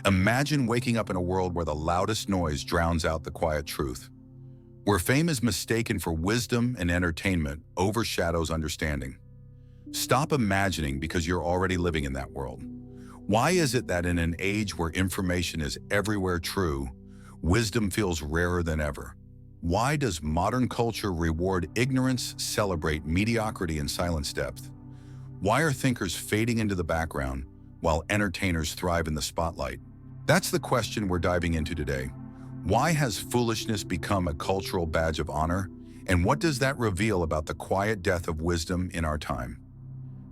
Imagine waking up in a world where the loudest noise drowns out the quiet truth, where fame is mistaken for wisdom and entertainment overshadows understanding. Stop imagining because you're already living in that world. Why is it that in an age where information is everywhere true, wisdom feels rarer than ever? Why does modern culture reward ignorance, celebrate mediocrity, and silence depth? Why are thinkers fading into the background while entertainers thrive in the spotlight? That's the question we're diving into today. Why has foolishness become a cultural badge of honor? And what does that reveal about the quiet death of wisdom in our time?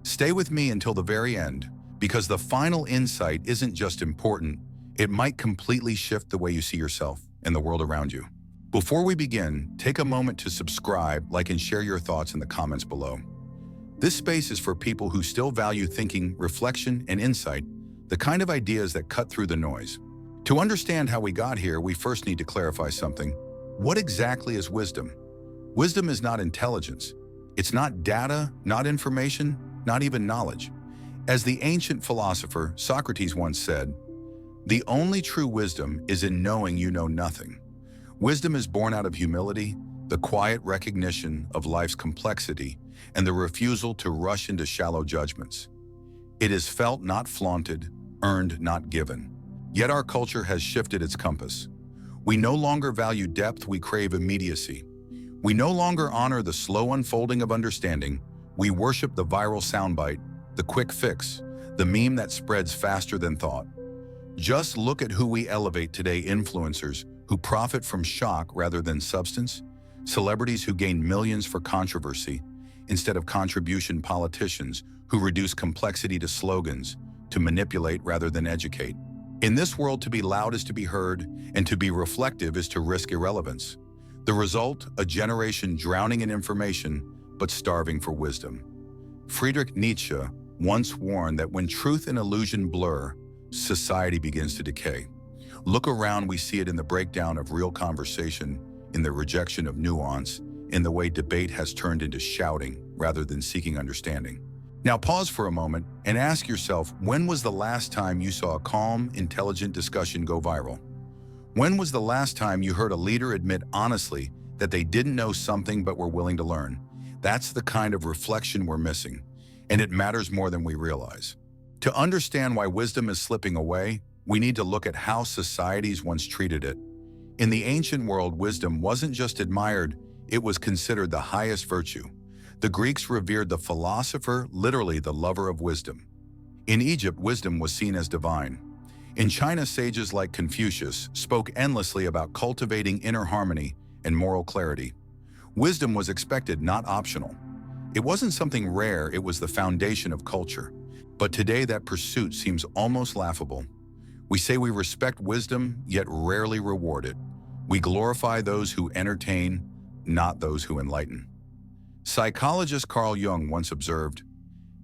Stay with me until the very end, because the final insight isn't just important, it might completely shift the way you see yourself and the world around you. Before we begin, take a moment to subscribe, like, and share your thoughts in the comments below. This space is for people who still value thinking, reflection, and insight, the kind of ideas that cut through the noise. To understand how we got here, we first need to clarify something. What exactly is wisdom? Wisdom is not intelligence. It's not data, not information, not even knowledge. As the ancient philosopher Socrates once said, "The only true wisdom is in knowing you know nothing." Wisdom is born out of humility, the quiet recognition of life's complexity, and the refusal to rush into shallow judgments. It is felt, not flaunted, earned, not given. Yet our culture has shifted its compass. We no longer value depth, we crave immediacy. We no longer honor the slow unfolding of understanding, we worship the viral soundbite, the quick fix, the meme that spreads faster than thought. Just look at who we elevate today: influencers who profit from shock rather than substance, celebrities who gain millions for controversy instead of contribution, politicians who reduce complexity to slogans, to manipulate rather than educate. In this world, to be loud is to be heard, and to be reflective is to risk irrelevance. The result, a generation drowning in information but starving for wisdom. Friedrich Nietzsche once warned that when truth and illusion blur, society begins to decay. Look around, we see it in the breakdown of real conversation, in the rejection of nuance, in the way debate has turned into shouting rather than seeking understanding. Now pause for a moment and ask yourself, when was the last time you saw a calm, intelligent discussion go viral? When was the last time you heard a leader admit honestly that they didn't know something but were willing to learn? That's the kind of reflection we're missing, and it matters more than we realize. To understand why wisdom is slipping away, we need to look at how societies once treated it. In the ancient world, wisdom wasn't just admired, it was considered the highest virtue. The Greeks revered the philosopher, literally the lover of wisdom. In Egypt, wisdom was seen as divine. In China, sages like Confucius spoke endlessly about cultivating inner harmony and moral clarity. Wisdom was expected, not optional. It wasn't something rare, it was the foundation of culture. But today that pursuit seems almost laughable. We say we respect wisdom, yet rarely reward it. We glorify those who entertain, not those who enlighten. Psychologist Carl Jung once observed,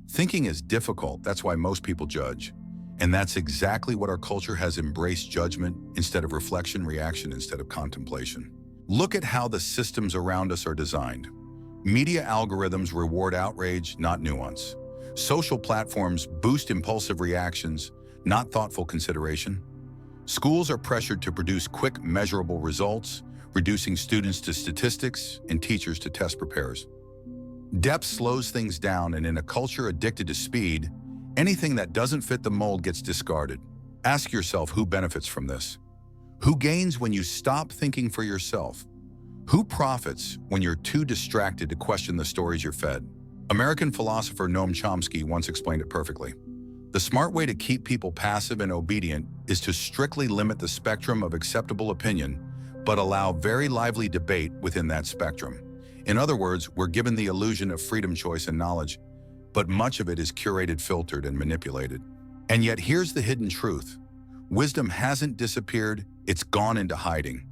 "Thinking is difficult, that's why most people judge." And that's exactly what our culture has embraced: judgment instead of reflection, reaction instead of contemplation. Look at how the systems around us are designed. Media algorithms reward outrage, not nuance. Social platforms boost impulsive reactions, not thoughtful consideration. Schools are pressured to produce quick, measurable results, reducing students to statistics and teachers to test preparers. Depth slows things down, and in a culture addicted to speed, anything that doesn't fit the mold gets discarded. Ask yourself, who benefits from this? Who gains when you stop thinking for yourself? Who profits when you're too distracted to question the stories you're fed? American philosopher Noam Chomsky once explained it perfectly. The smart way to keep people passive and obedient is to strictly limit the spectrum of acceptable opinion, but allow very lively debate within that spectrum. In other words, we're given the illusion of freedom, choice, and knowledge, but much of it is curated, filtered, and manipulated. And yet here's the hidden truth. Wisdom hasn't disappeared, it's gone into hiding.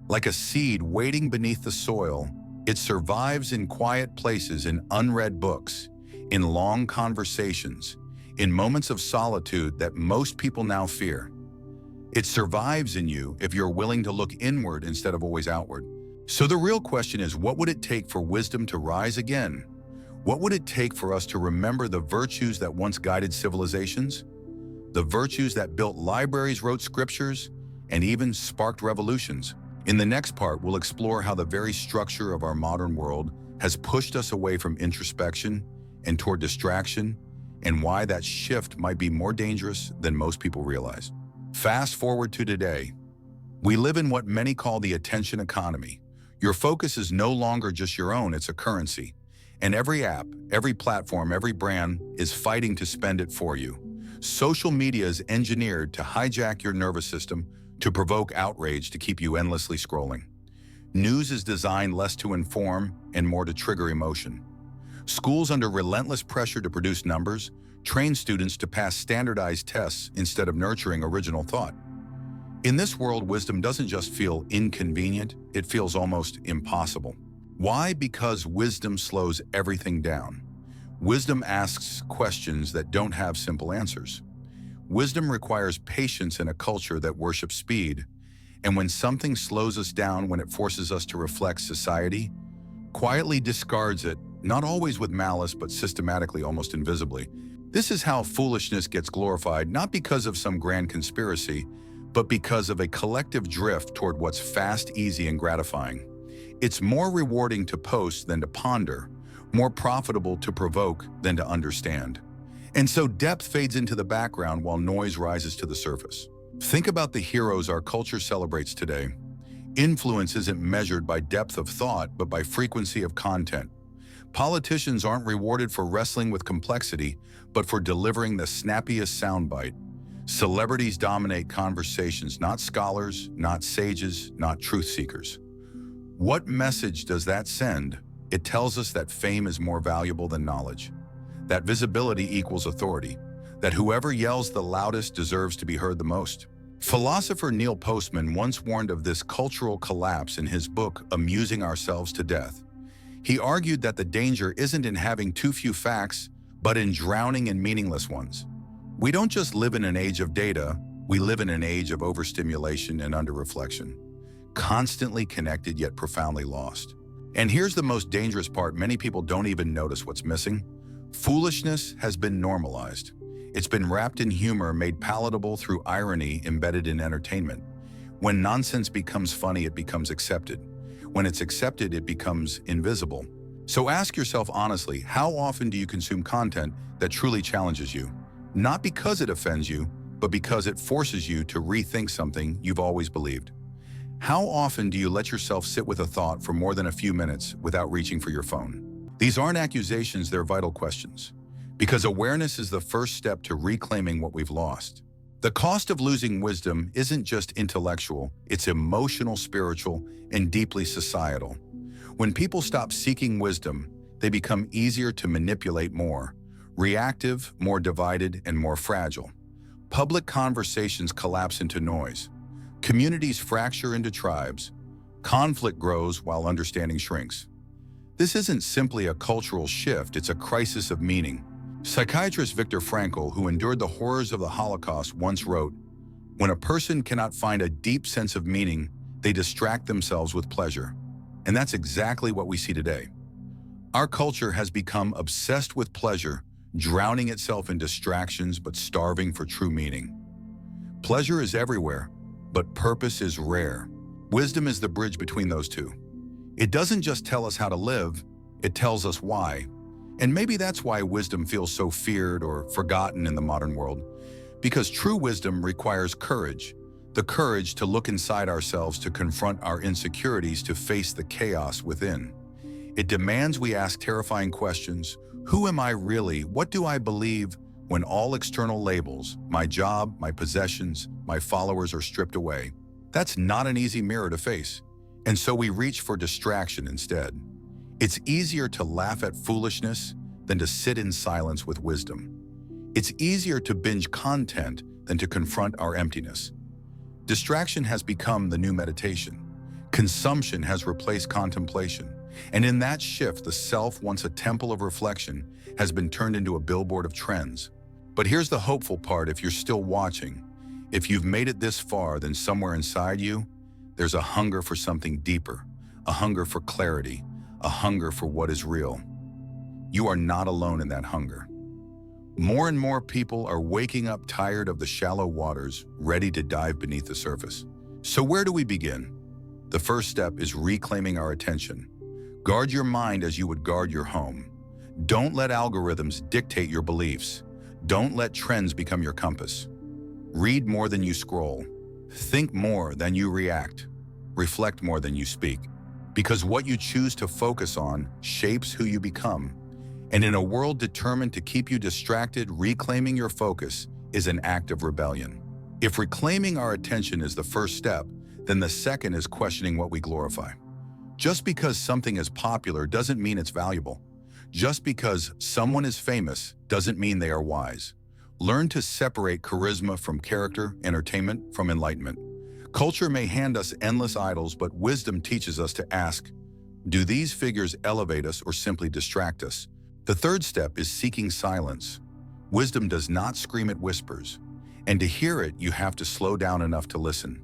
Like a seed waiting beneath the soil, it survives in quiet places, in unread books, in long conversations, in moments of solitude that most people now fear. It survives in you if you're willing to look inward instead of always outward. So the real question is, what would it take for wisdom to rise again? What would it take for us to remember the virtues that once guided civilizations? the virtues that built libraries, wrote scriptures, and even sparked revolutions. In the next part, we'll explore how the very structure of our modern world has pushed us away from introspection and toward distraction, and why that shift might be more dangerous than most people realize. Fast forward to today. We live in what many call the attention economy. Your focus is no longer just your own, it's a currency. And every app, every platform, every brand is fighting to spend it for you. Social media is engineered to hijack your nervous system, to provoke outrage, to keep you endlessly scrolling. News is designed less to inform and more to trigger emotion. Schools, under relentless pressure to produce numbers, train students to pass standardized tests instead of nurturing original thought. In this world, wisdom doesn't just feel inconvenient, it feels almost impossible. Why? Because wisdom slows everything down. Wisdom asks questions that don't have simple answers. Wisdom requires patience in a culture that worships speed. And when something slows us down, when it forces us to reflect, society quietly discards it, not always with malice, but systematically, almost invisibly. This is how foolishness gets glorified, not because of some grand conspiracy, but because of a collective drift toward what's fast, easy, and gratifying. It's more rewarding to post than to ponder, more profitable to provoke than to understand. And so depth fades into the background while noise rises to the surface. Think about the heroes our culture celebrates today. Influence isn't measured by depth of thought, but by frequency of content. Politicians aren't rewarded for wrestling with complexity, but for delivering the snappiest soundbite. Celebrities dominate conversations, not scholars, not sages, not truth seekers. What message does that send? It tells us that fame is more valuable than knowledge, that visibility equals authority, that whoever yells the loudest deserves to be heard the most. Philosopher Neil Postman once warned of this cultural collapse in his book, Amusing Ourselves to Death. He argued that the danger isn't in having too few facts, but in drowning in meaningless ones. We don't just live in an age of data, we live in an age of overstimulation and under-reflection, constantly connected yet profoundly lost. And here's the most dangerous part: many people don't even notice what's missing. Foolishness has been normalized. It's been wrapped in humor, made palatable through irony, embedded in entertainment. When nonsense becomes funny, it becomes accepted. When it's accepted, it becomes invisible. So ask yourself honestly, how often do you consume content that truly challenges you? Not because it offends you, but because it forces you to rethink something you've always believed. How often do you let yourself sit with a thought for more than a few minutes without reaching for your phone? These aren't accusations, they're vital questions. Because awareness is the first step to reclaiming what we've lost. The cost of losing wisdom isn't just intellectual, it's emotional, spiritual, and deeply societal. When people stop seeking wisdom, they become easier to manipulate, more reactive, more divided, and more fragile. Public conversations collapse into noise. Communities fracture into tribes. Conflict grows while understanding shrinks. This isn't simply a cultural shift, it's a crisis of meaning. Psychiatrist Viktor Frankl, who endured the horrors of the Holocaust, once wrote, "When a person cannot find a deep sense of meaning, they distract themselves with pleasure." And that's exactly what we see today. Our culture has become obsessed with pleasure, drowning itself in distractions but starving for true meaning. Pleasure is everywhere, but purpose is rare. Wisdom is the bridge between those two. It doesn't just tell us how to live, it tells us why. And maybe that's why wisdom feels so feared or forgotten in the modern world. Because true wisdom requires courage. The courage to look inside ourselves, to confront our insecurities, to face the chaos within. It demands we ask terrifying questions. Who am I really? What do I believe when all external labels, my job, my possessions, my followers, are stripped away? That's not an easy mirror to face. And so we reach for distraction instead. It's easier to laugh at foolishness than to sit in silence with wisdom. It's easier to binge content than to confront our emptiness. Distraction has become the new meditation. Consumption has replaced contemplation. And in that shift, the self, once a temple of reflection, has been turned into a billboard of trends. But here's the hopeful part: if you're still watching, if you've made it this far, then somewhere inside you, there's a hunger for something deeper, a hunger for clarity, a hunger for what is real. You are not alone in that hunger. More and more people are waking up tired of the shallow waters, ready to dive beneath the surface. So where do we begin? The first step is reclaiming our attention. Guard your mind as you would guard your home. Don't let algorithms dictate your beliefs. Don't let trends become your compass. Read more than you scroll. Think more than you react. Reflect more than you speak. Because what you choose to focus on shapes who you become. And in a world determined to keep you distracted, reclaiming your focus is an act of rebellion. If reclaiming our attention is the first step, then the second is questioning what we glorify. Just because something is popular doesn't mean it's valuable. Just because someone is famous doesn't mean they are wise. Learn to separate charisma from character, entertainment from enlightenment. Culture may hand us endless idols, but wisdom teaches us to ask, do these figures elevate us or simply distract us? The third step is seeking silence. Wisdom does not scream at whispers, and to hear it, you have to slow down enough to listen.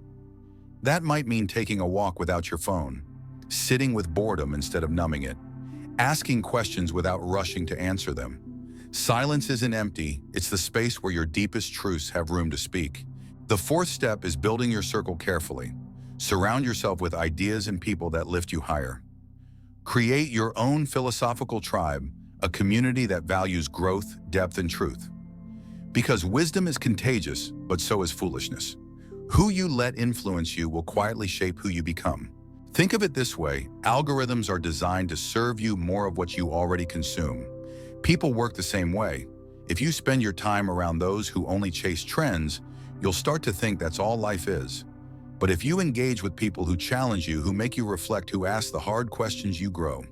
That might mean taking a walk without your phone, sitting with boredom instead of numbing it, asking questions without rushing to answer them. Silence isn't empty, it's the space where your deepest truths have room to speak. The fourth step is building your circle carefully. Surround yourself with ideas and people that lift you higher. Create your own philosophical tribe, a community that values growth, depth, and truth. Because wisdom is contagious, but so is foolishness. Who you let influence you will quietly shape who you become. Think of it this way, algorithms are designed to serve you more of what you already consume. People work the same way. If you spend your time around those who only chase trends, you'll start to think that's all life is. But if you engage with people who challenge you, who make you reflect, who ask the hard questions, you grow.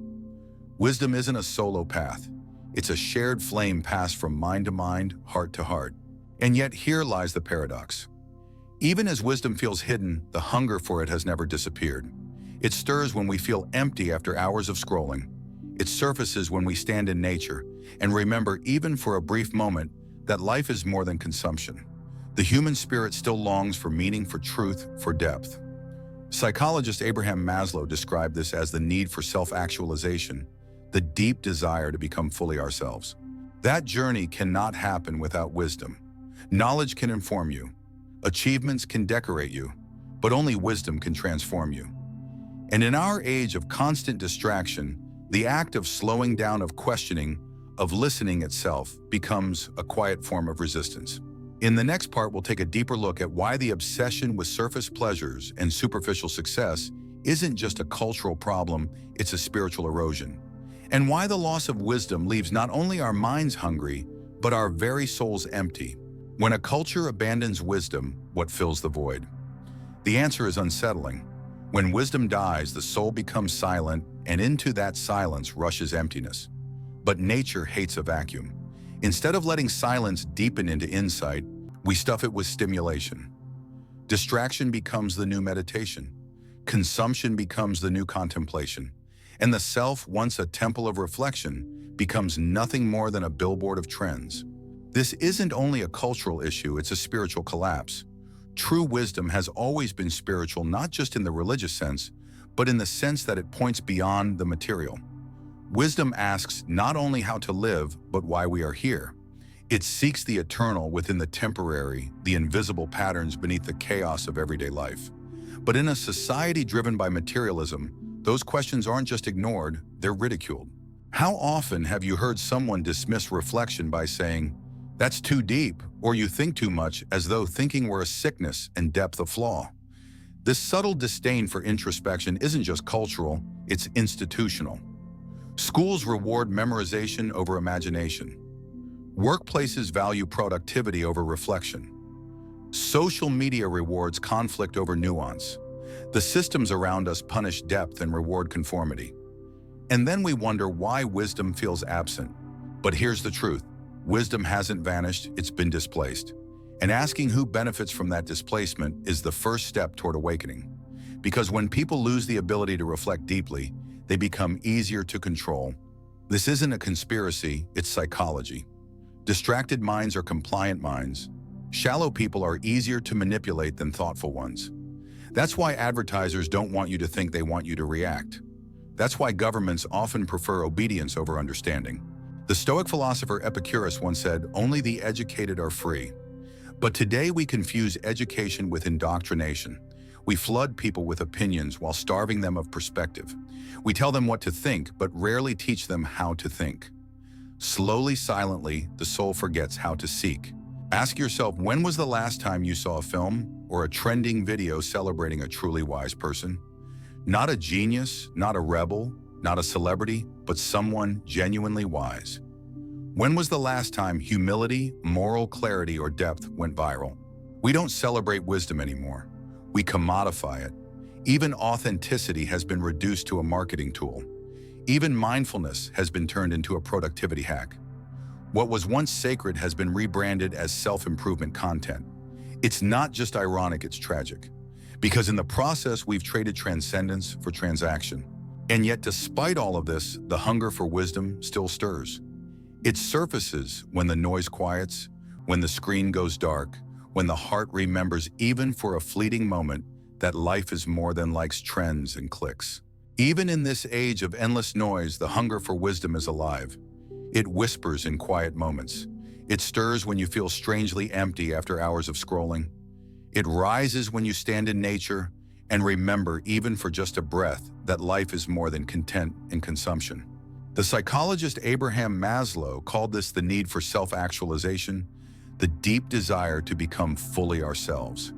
Wisdom isn't a solo path. It's a shared flame passed from mind to mind, heart to heart. And yet here lies the paradox. Even as wisdom feels hidden, the hunger for it has never disappeared. It stirs when we feel empty after hours of scrolling. It surfaces when we stand in nature and remember, even for a brief moment, that life is more than consumption. The human spirit still longs for meaning, for truth, for depth. Psychologist Abraham Maslow described this as the need for self-actualization, the deep desire to become fully ourselves. That journey cannot happen without wisdom. Knowledge can inform you. Achievements can decorate you, but only wisdom can transform you. And in our age of constant distraction, the act of slowing down, of questioning, of listening itself becomes a quiet form of resistance. In the next part, we'll take a deeper look at why the obsession with surface pleasures and superficial success isn't just a cultural problem, it's a spiritual erosion. And why the loss of wisdom leaves not only our minds hungry, but our very souls empty. When a culture abandons wisdom, what fills the void? The answer is unsettling. When wisdom dies, the soul becomes silent, and into that silence rushes emptiness. But nature hates a vacuum. Instead of letting silence deepen into insight, we stuff it with stimulation. Distraction becomes the new meditation. Consumption becomes the new contemplation. And the self, once a temple of reflection, becomes nothing more than a billboard of trends. This isn't only a cultural issue, it's a spiritual collapse. True wisdom has always been spiritual, not just in the religious sense, but in the sense that it points beyond the material. Wisdom asks not only how to live, but why we are here. It seeks the eternal within the temporary, the invisible patterns beneath the chaos of everyday life. But in a society driven by materialism, those questions aren't just ignored, they're ridiculed. How often have you heard someone dismiss reflection by saying, "That's too deep," or "You think too much," as though thinking were a sickness and depth a flaw? This subtle disdain for introspection isn't just cultural, it's institutional. Schools reward memorization over imagination. Workplaces value productivity over reflection. Social media rewards conflict over nuance. The systems around us punish depth and reward conformity. And then we wonder why wisdom feels absent. But here's the truth. Wisdom hasn't vanished, it's been displaced. And asking who benefits from that displacement is the first step toward awakening. Because when people lose the ability to reflect deeply, they become easier to control. This isn't a conspiracy, it's psychology. Distracted minds are compliant minds. Shallow people are easier to manipulate than thoughtful ones. That's why advertisers don't want you to think, they want you to react. That's why governments often prefer obedience over understanding. The Stoic philosopher Epicurus once said, "Only the educated are free." But today we confuse education with indoctrination. We flood people with opinions while starving them of perspective. We tell them what to think, but rarely teach them how to think. Slowly, silently, the soul forgets how to seek. Ask yourself, when was the last time you saw a film or a trending video celebrating a truly wise person? Not a genius, not a rebel, not a celebrity, but someone genuinely wise. When was the last time humility, moral clarity, or depth went viral? We don't celebrate wisdom anymore. We commodify it. Even authenticity has been reduced to a marketing tool. Even mindfulness has been turned into a productivity hack. What was once sacred has been rebranded as self-improvement content. It's not just ironic, it's tragic. Because in the process, we've traded transcendence for transaction. And yet, despite all of this, the hunger for wisdom still stirs. It surfaces when the noise quiets, when the screen goes dark, when the heart remembers, even for a fleeting moment, that life is more than likes, trends, and clicks. Even in this age of endless noise, the hunger for wisdom is alive. It whispers in quiet moments. It stirs when you feel strangely empty after hours of scrolling. It rises when you stand in nature and remember, even for just a breath, that life is more than content and consumption. The psychologist Abraham Maslow called this the need for self-actualization, the deep desire to become fully ourselves.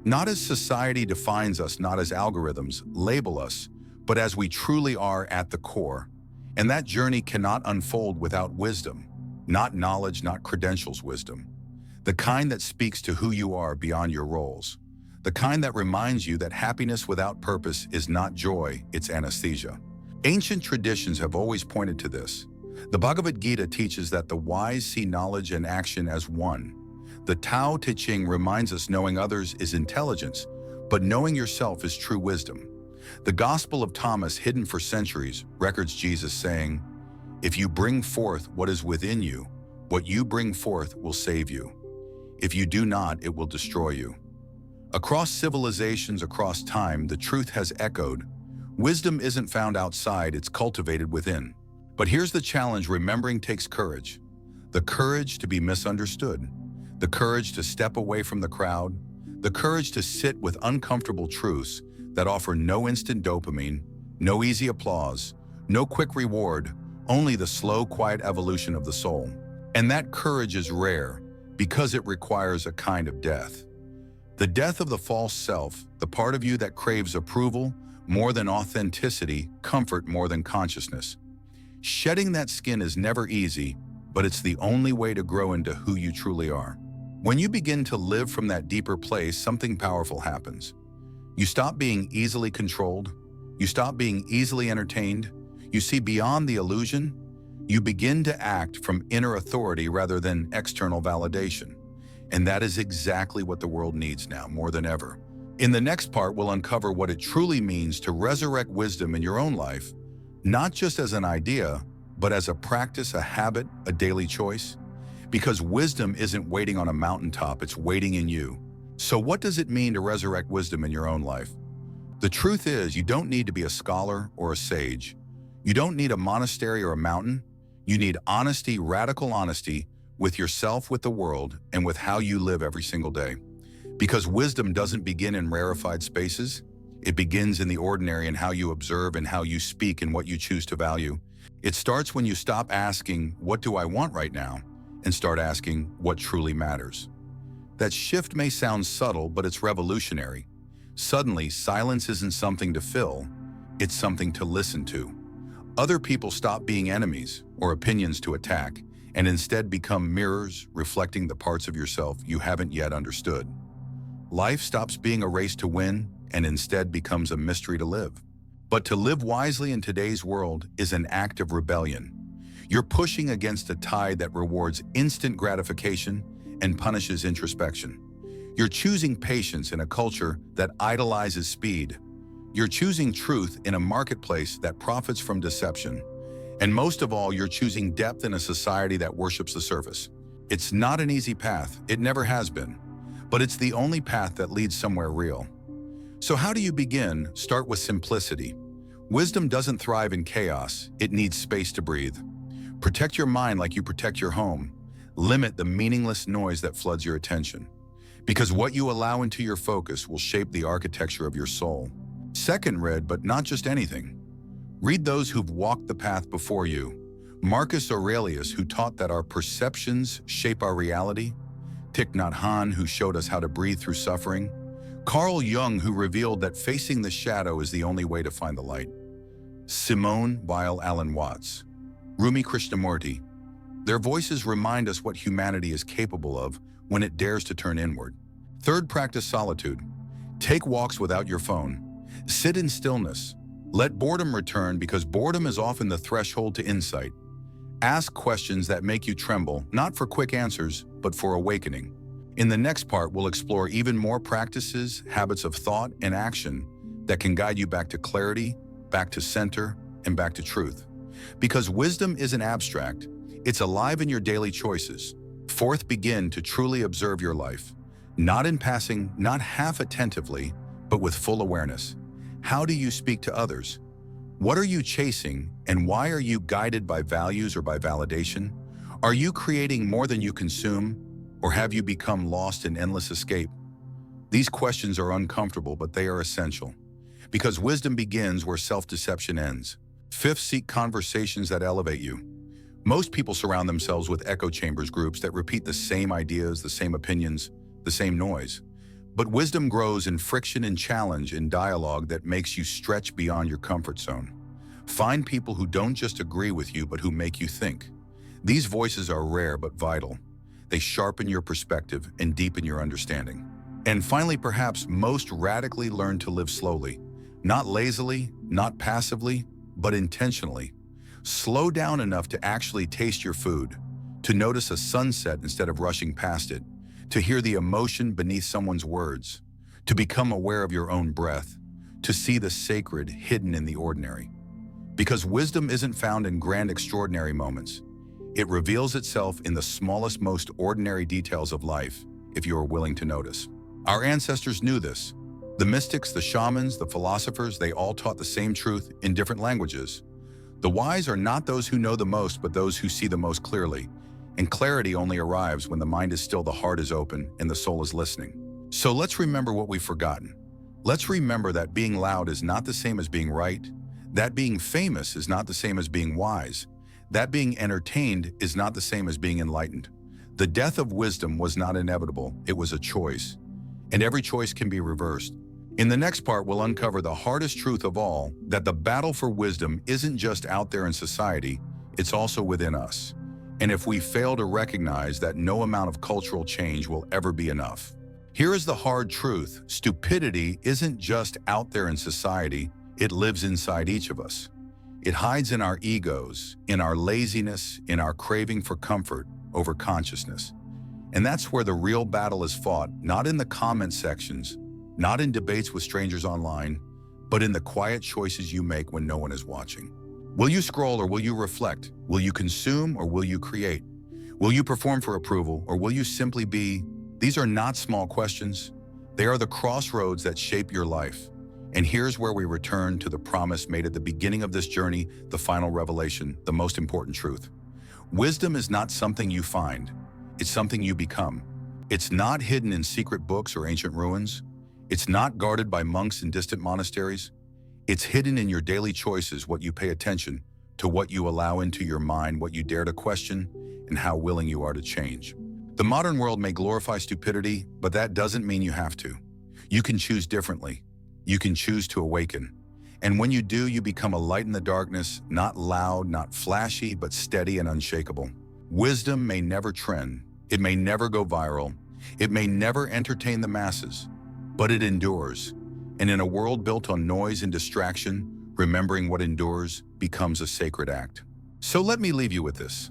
Not as society defines us, not as algorithms label us, but as we truly are at the core. And that journey cannot unfold without wisdom. Not knowledge, not credentials, wisdom. The kind that speaks to who you are beyond your roles. The kind that reminds you that happiness without purpose is not joy, it's anesthesia. Ancient traditions have always pointed to this. The Bhagavad Gita teaches that the wise see knowledge and action as one. The Tao Te Ching reminds us knowing others is intelligence, but knowing yourself is true wisdom. The Gospel of Thomas, hidden for centuries, records Jesus saying, "If you bring forth what is within you, what you bring forth will save you. If you do not, it will destroy you." Across civilizations, across time, the truth has echoed. Wisdom isn't found outside, it's cultivated within. But here's the challenge: remembering takes courage. The courage to be misunderstood. The courage to step away from the crowd. The courage to sit with uncomfortable truths that offer no instant dopamine, no easy applause, no quick reward, only the slow, quiet evolution of the soul. And that courage is rare because it requires a kind of death. The death of the false self, the part of you that craves approval more than authenticity, comfort more than consciousness. Shedding that skin is never easy, but it's the only way to grow into who you truly are. When you begin to live from that deeper place, something powerful happens. You stop being easily controlled. You stop being easily entertained. You see beyond the illusion. You begin to act from inner authority rather than external validation. And that is exactly what the world needs now, more than ever. In the next part, we'll uncover what it truly means to resurrect wisdom in your own life, not just as an idea, but as a practice, a habit, a daily choice. Because wisdom isn't waiting on a mountaintop, it's waiting in you. So what does it mean to resurrect wisdom in your own life? The truth is, you don't need to be a scholar or a sage. You don't need a monastery or a mountain. You need honesty, radical honesty, with yourself, with the world, and with how you live every single day. Because wisdom doesn't begin in rarefied spaces. It begins in the ordinary, in how you observe and how you speak and what you choose to value. It starts when you stop asking, "What do I want right now?" and start asking, "What truly matters?" That shift may sound subtle, but it's revolutionary. Suddenly, silence isn't something to fill, it's something to listen to. Other people stop being enemies or opinions to attack, and instead become mirrors reflecting the parts of yourself you haven't yet understood. Life stops being a race to win and instead becomes a mystery to live. But to live wisely in today's world is an act of rebellion. You're pushing against a tide that rewards instant gratification and punishes introspection. You're choosing patience in a culture that idolizes speed. You're choosing truth in a marketplace that profits from deception. And most of all, you're choosing depth in a society that worships the surface. It's not an easy path, it never has been, but it's the only path that leads somewhere real. So how do you begin? Start with simplicity. Wisdom doesn't thrive in chaos, it needs space to breathe. Protect your mind like you protect your home. Limit the meaningless noise that floods your attention. Because what you allow into your focus will shape the architecture of your soul. Second, read, but not just anything. Read those who've walked the path before you. Marcus Aurelius, who taught that our perceptions shape our reality. Thich Nhat Hanh, who showed us how to breathe through suffering. Carl Jung, who revealed that facing the shadow is the only way to find the light. Simone Weil, Alan Watts, Rumi Krishnamurti. Their voices remind us what humanity is capable of when it dares to turn inward. Third, practice solitude. Take walks without your phone. Sit in stillness. Let boredom return, because boredom is often the threshold to insight. Ask questions that make you tremble, not for quick answers, but for awakening. In the next part, we'll explore even more practices, habits of thought, and action that can guide you back to clarity, back to center, and back to truth. Because wisdom isn't abstract, it's alive in your daily choices. Fourth, begin to truly observe your life. Not in passing, not half attentively, but with full awareness. How do you speak to others? What are you chasing, and why are you guided by values or by validation? Are you creating more than you consume, or have you become lost in endless escape? These questions are uncomfortable, but they are essential. Because wisdom begins where self-deception ends. Fifth, seek conversations that elevate you. Most people surround themselves with echo chambers, groups that repeat the same ideas, the same opinions, the same noise. But wisdom grows in friction and challenge, in dialogue that makes you stretch beyond your comfort zone. Find people who don't just agree with you, but who make you think. These voices are rare but vital. They sharpen your perspective and deepen your understanding. And finally, perhaps most radically, learn to live slowly. Not lazily, not passively, but intentionally. Slow down enough to actually taste your food, to notice a sunset instead of rushing past it, to hear the emotion beneath someone's words, to become aware of your own breath, to see the sacred hidden in the ordinary. Because wisdom isn't found in grand, extraordinary moments. It reveals itself in the smallest, most ordinary details of life, if you are willing to notice. Our ancestors knew this. The mystics, the shamans, the philosophers, they all taught the same truth in different languages. The wise are not those who know the most, but those who see the most clearly. And clarity only arrives when the mind is still, the heart is open, and the soul is listening. So let's remember what we've forgotten. Let's remember that being loud is not the same as being right, that being famous is not the same as being wise, that being entertained is not the same as being enlightened. The death of wisdom was not inevitable, it was a choice. And every choice can be reversed. In the next part, we'll uncover the hardest truth of all, that the battle for wisdom isn't just out there in society, it's also within us. And if we fail to recognize that, no amount of cultural change will ever be enough. Here is the hard truth: stupidity isn't just out there in society, it lives inside each of us. It hides in our egos, in our laziness, in our craving for comfort over consciousness. And that's where the real battle is fought, not in the comment sections, not in debates with strangers online, but in the quiet choices you make when no one is watching. Will you scroll or will you reflect? Will you consume or will you create? Will you perform for approval or will you simply be? These are not small questions. They are the crossroads that shape your life. And here's where we return to the promise made at the beginning of this journey, the final revelation, the most important truth. Wisdom is not something you find. It's something you become. It's not hidden in secret books or ancient ruins. It's not guarded by monks in distant monasteries. It's hidden in your daily choices, what you pay attention to, what you allow into your mind, what you dare to question, and how willing you are to change. The modern world may glorify stupidity, but that doesn't mean you have to. You can choose differently. You can choose to awaken. And when you do, you become a light in the darkness, not loud, not flashy, but steady and unshakable. Wisdom may never trend. It may never go viral. It may never entertain the masses, but it endures. And in a world built on noise and distraction, remembering what endures becomes a sacred act. So let me leave you with this.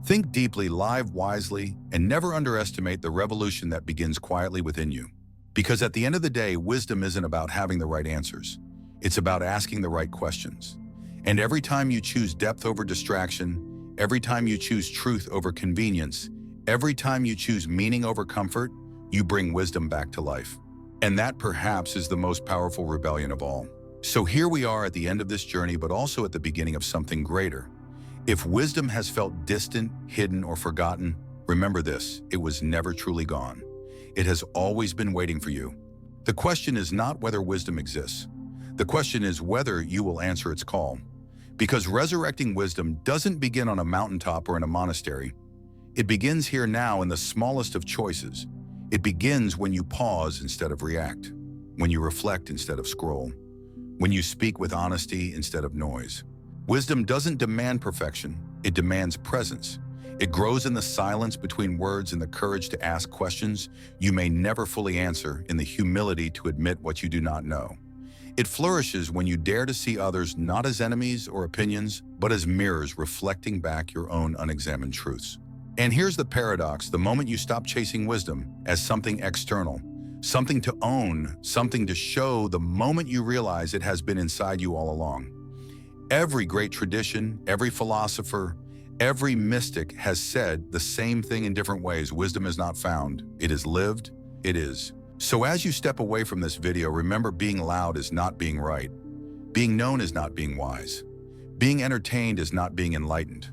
Think deeply, live wisely, and never underestimate the revolution that begins quietly within you. Because at the end of the day, wisdom isn't about having the right answers. It's about asking the right questions. And every time you choose depth over distraction, every time you choose truth over convenience, every time you choose meaning over comfort, you bring wisdom back to life. And that perhaps is the most powerful rebellion of all. So here we are at the end of this journey, but also at the beginning of something greater. If wisdom has felt distant, hidden, or forgotten, remember this: it was never truly gone. It has always been waiting for you. The question is not whether wisdom exists. The question is whether you will answer its call. Because resurrecting wisdom doesn't begin on a mountaintop or in a monastery. It begins here now in the smallest of choices. It begins when you pause instead of react, when you reflect instead of scroll, when you speak with honesty instead of noise. Wisdom doesn't demand perfection, it demands presence. It grows in the silence between words and the courage to ask questions you may never fully answer, in the humility to admit what you do not know. It flourishes when you dare to see others not as enemies or opinions, but as mirrors reflecting back your own unexamined truths. And here's the paradox: the moment you stop chasing wisdom as something external, something to own, something to show, the moment you realize it has been inside you all along. Every great tradition, every philosopher, every mystic has said the same thing in different ways: wisdom is not found, it is lived, it is. So as you step away from this video, remember, being loud is not being right. Being known is not being wise. Being entertained is not being enlightened.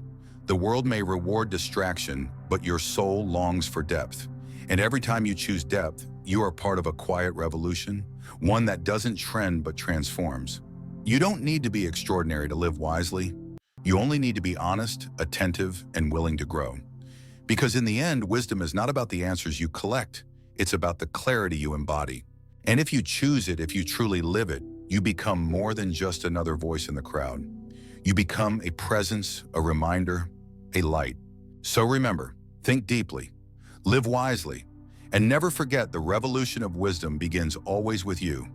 The world may reward distraction, but your soul longs for depth. And every time you choose depth, you are part of a quiet revolution, one that doesn't trend but transforms. You don't need to be extraordinary to live wisely. You only need to be honest, attentive, and willing to grow. Because in the end, wisdom is not about the answers you collect. It's about the clarity you embody. And if you choose it, if you truly live it, you become more than just another voice in the crowd. You become a presence, a reminder, a light. So remember, think deeply, live wisely, and never forget the revolution of wisdom begins always with you.